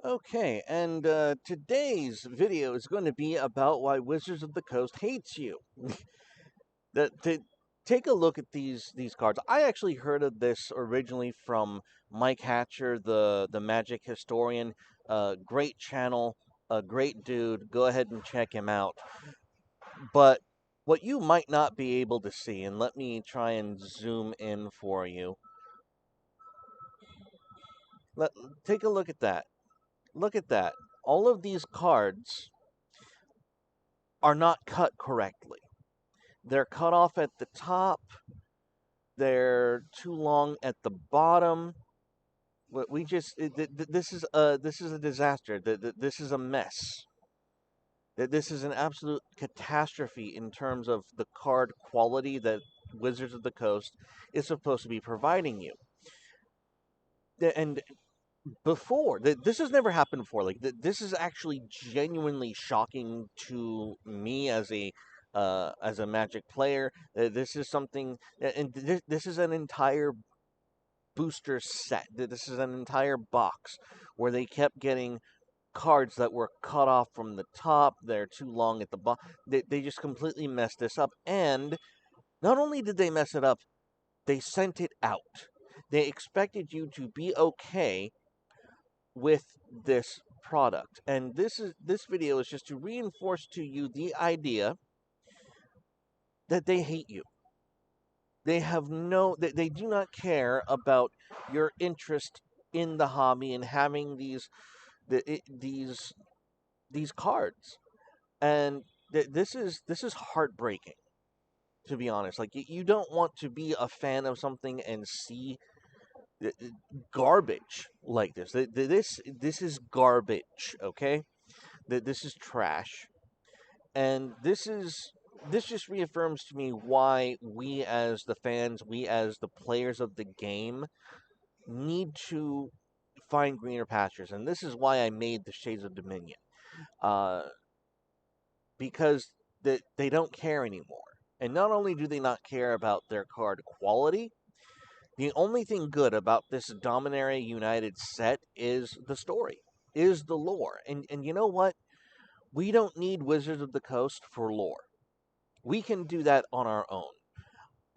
Okay, and today's video is going to be about why Wizards of the Coast hates you. To take a look at these cards. I actually heard of this originally from Mike Hatcher, the Magic historian. Great channel, a great dude. Go ahead and check him out. But what you might not be able to see, and let me try and zoom in for you. Let Take a look at that. Look at that. All of these cards are not cut correctly. They're cut off at the top. They're too long at the bottom. We just this is a disaster. This is a mess. This is an absolute catastrophe in terms of the card quality that Wizards of the Coast is supposed to be providing you. And before this has never happened before. Like this is actually genuinely shocking to me as a Magic player. This is something, and this is an entire booster set. This is an entire box where they kept getting cards that were cut off from the top. They're too long at the bottom. They just completely messed this up. And not only did they mess it up, they sent it out. They expected you to be okay with this product. And this video is just to reinforce to you the idea that they hate you. They do not care about your interest in the hobby and having these cards. And this is heartbreaking, to be honest. Like you don't want to be a fan of something and see garbage like this. This is garbage, okay? This is trash. And this just reaffirms to me why we as the fans, we as the players of the game need to find greener pastures. And this is why I made the Shades of Dominion. Uh, because they don't care anymore. And not only do they not care about their card quality, the only thing good about this Dominaria United set is the story, is the lore. And you know what? We don't need Wizards of the Coast for lore. We can do that on our own.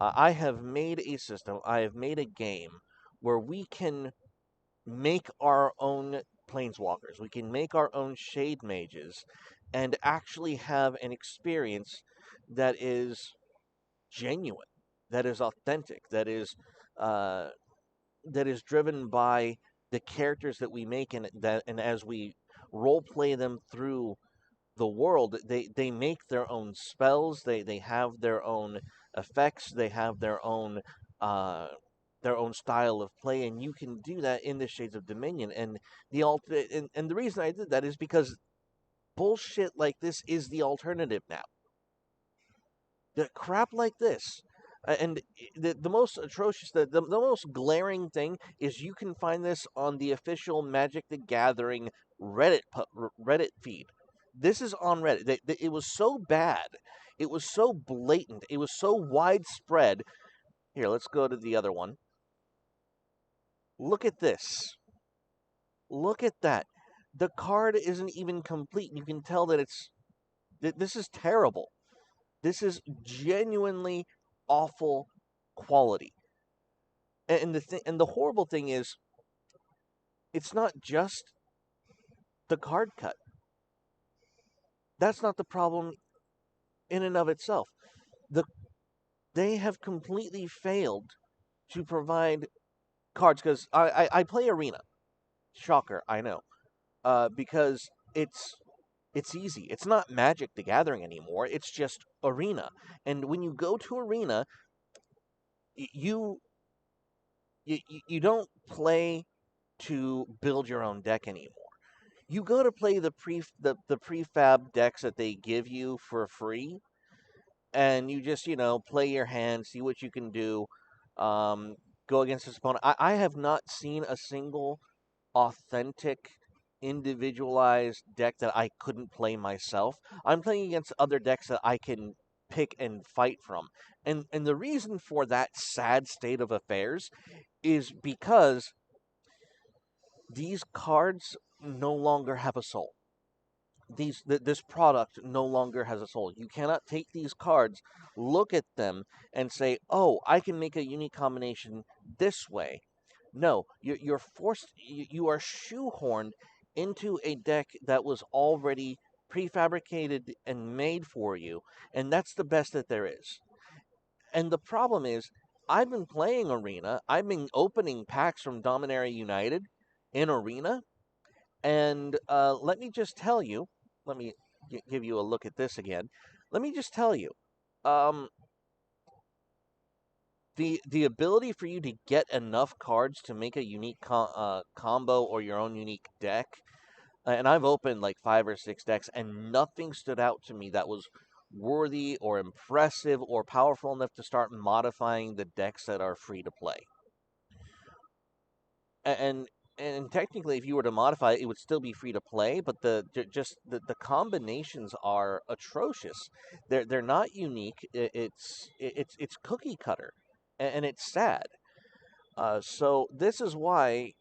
I have made a system, I have made a game where we can make our own planeswalkers, we can make our own shade mages, and actually have an experience that is genuine, that is authentic, uh, that is driven by the characters that we make, and as we role play them through the world, they make their own spells, they have their own effects, they have uh their own style of play, and you can do that in the Shades of Dominion. And the reason I did that is because bullshit like this is the alternative now. The crap like this. And the most atrocious, the most glaring thing is you can find this on the official Magic the Gathering Reddit feed. This is on Reddit. It was so bad. It was so blatant. It was so widespread. Here, let's go to the other one. Look at this. Look at that. The card isn't even complete. You can tell that this is terrible. This is genuinely awful quality. And the horrible thing is, it's not just the card cut. That's not the problem in and of itself. The They have completely failed to provide cards, because I play Arena. Shocker, I know. Because it's easy. It's not Magic the Gathering anymore. It's just Arena. And when you go to Arena, you you don't play to build your own deck anymore. You go to play the prefab decks that they give you for free, and you just play your hand, see what you can do, um, go against this opponent. I have not seen a single authentic, individualized deck that I couldn't play myself. I'm playing against other decks that I can pick and fight from. And the reason for that sad state of affairs is because these cards no longer have a soul. This product no longer has a soul. You cannot take these cards, look at them, and say, "Oh, I can make a unique combination this way." No, you're forced. You are shoehorned into a deck that was already prefabricated and made for you, and that's the best that there is. And the problem is, I've been playing Arena. I've been opening packs from Dominaria United in Arena, and let me just tell you, let me give you a look at this again. Let me just tell you, um, the ability for you to get enough cards to make a unique combo or your own unique deck. And I've opened like 5 or 6 decks, and nothing stood out to me that was worthy or impressive or powerful enough to start modifying the decks that are free to play. And technically, if you were to modify it, it would still be free to play. But the combinations are atrocious. They're not unique. It's cookie cutter, and it's sad. So this is why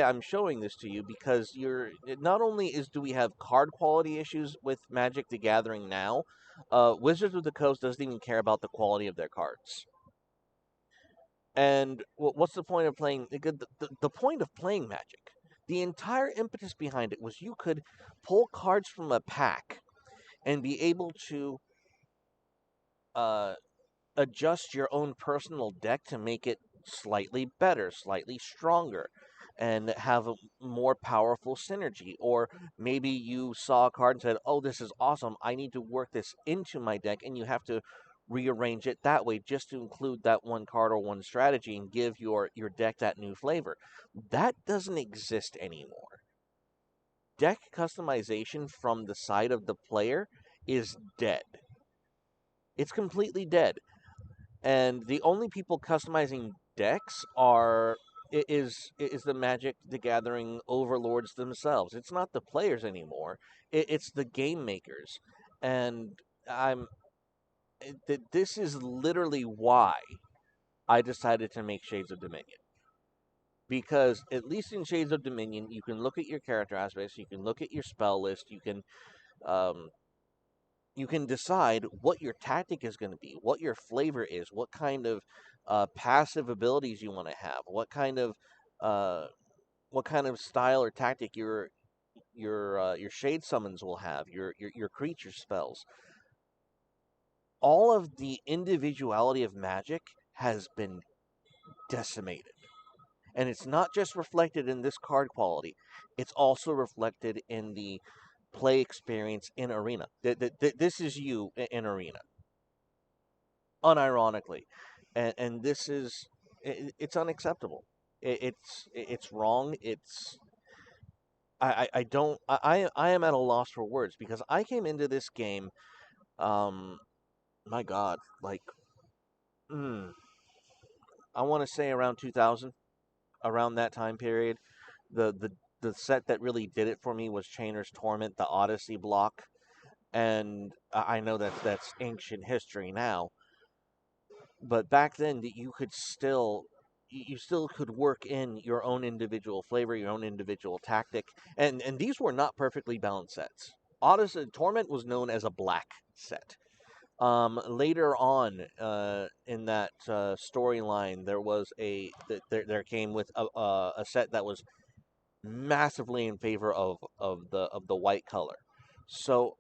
I'm showing this to you, because you're not only is do we have card quality issues with Magic the Gathering now, Wizards of the Coast doesn't even care about the quality of their cards. And what's the point of playing? The point of playing Magic, the entire impetus behind it was you could pull cards from a pack and be able to uh, adjust your own personal deck to make it slightly better, slightly stronger, and have a more powerful synergy. Or maybe you saw a card and said, "Oh, this is awesome. I need to work this into my deck," and you have to rearrange it that way just to include that one card or one strategy and give your deck that new flavor. That doesn't exist anymore. Deck customization from the side of the player is dead. It's completely dead, and the only people customizing decks is the Magic the Gathering overlords themselves. It's not the players anymore. It's the game makers, and I'm this is literally why I decided to make Shades of Dominion. Because at least in Shades of Dominion, you can look at your character aspects, you can look at your spell list, um, you can decide what your tactic is going to be, what your flavor is, what kind of passive abilities you want to have, uh, what kind of style or tactic your shade summons will have, your creature spells. All of the individuality of Magic has been decimated, and it's not just reflected in this card quality; it's also reflected in the play experience in Arena. This is you in Arena, unironically, and this is it's unacceptable. It's wrong. I don't I am at a loss for words, because I came into this game, um my God, like, mm, I want to say around 2000, around that time period. The set that really did it for me was Chainer's Torment, the Odyssey block, and I know that's ancient history now, but back then you could still you still could work in your own individual flavor, your own individual tactic, and these were not perfectly balanced sets. Odyssey Torment was known as a black set. Later on, in that storyline, there was there came with a set that was massively in favor of the white color. So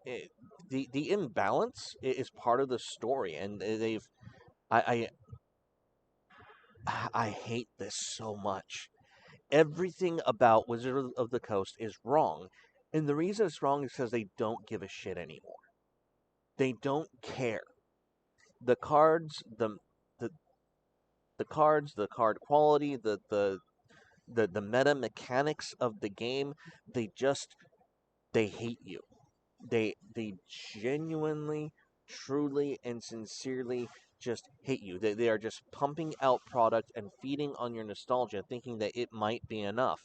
the imbalance is part of the story, and they've I I hate this so much. Everything about Wizard of the Coast is wrong. And the reason it's wrong is because they don't give a shit anymore. They don't care. The cards, the the cards, the card quality, the meta mechanics of the game, they just they hate you. They genuinely, truly, and sincerely just hate you. They are just pumping out product and feeding on your nostalgia, thinking that it might be enough.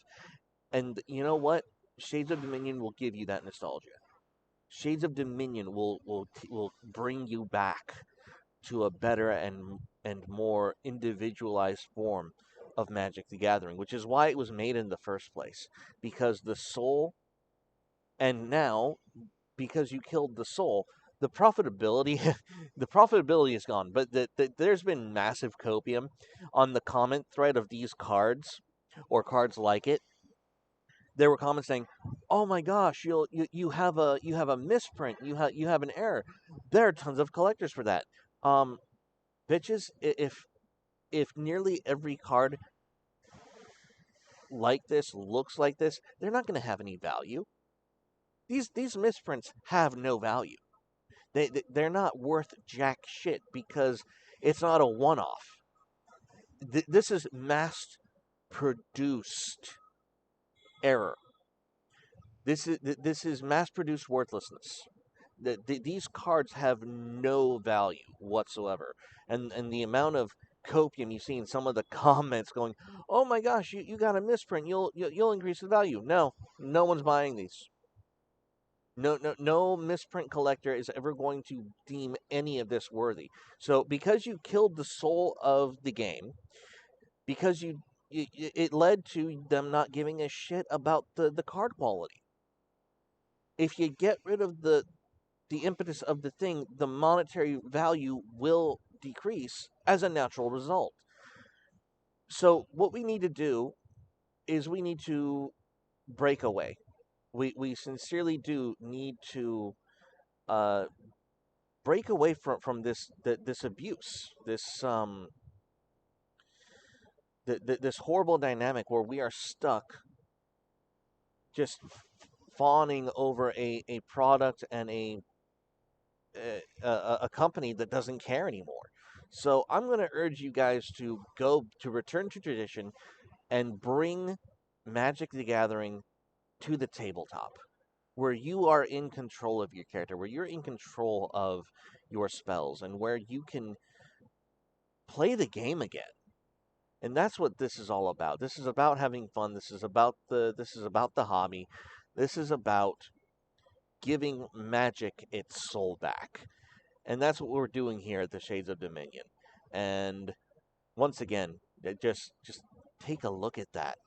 And you know what? Shades of Dominion will give you that nostalgia. Shades of Dominion will bring you back to a better and more individualized form of Magic the Gathering, which is why it was made in the first place. Because the soul, and now because you killed the soul, the profitability, the profitability is gone. But there's been massive copium on the comment thread of these cards or cards like it. There were comments saying, "Oh my gosh, you have a misprint, you have an error." There are tons of collectors for that. Um, Bitches, if nearly every card like this looks like this, they're not going to have any value. These misprints have no value. They're not worth jack shit because it's not a one off. This is mass produced error. This is mass produced worthlessness. These cards have no value whatsoever, and the amount of copium you see in some of the comments going, "Oh my gosh, you got a misprint. You'll increase the value." No, no one's buying these. No misprint collector is ever going to deem any of this worthy. So because you killed the soul of the game, because it led to them not giving a shit about the card quality. If you get rid of the impetus of the thing, the monetary value will decrease as a natural result. So what we need to do is we need to break away. We sincerely do need to uh, break away from this abuse, this horrible dynamic where we are stuck just fawning over a product and a company that doesn't care anymore. So I'm going to urge you guys to return to tradition and bring Magic the Gathering to the tabletop, where you are in control of your character, where you're in control of your spells, and where you can play the game again. And that's what this is all about. This is about having fun. This is about the hobby. This is about giving Magic its soul back. And that's what we're doing here at the Shades of Dominion. And once again, just take a look at that.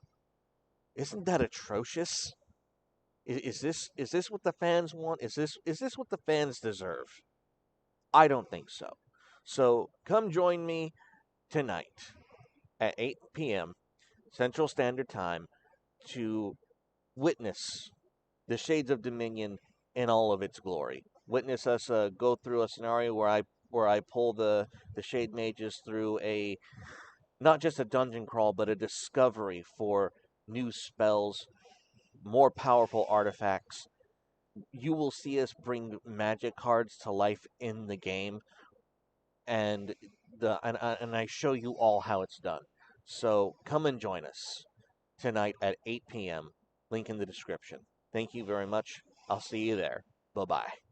Isn't that atrocious? Is this what the fans want? Is this what the fans deserve? I don't think so. So come join me tonight at 8 p.m. Central Standard Time to witness the Shades of Dominion in all of its glory. Witness us go through a scenario where I pull the Shade Mages through a not just a dungeon crawl, but a discovery for new spells, more powerful artifacts. You will see us bring magic cards to life in the game, and I show you all how it's done. So come and join us tonight at 8 p.m. Link in the description. Thank you very much. I'll see you there. Bye bye.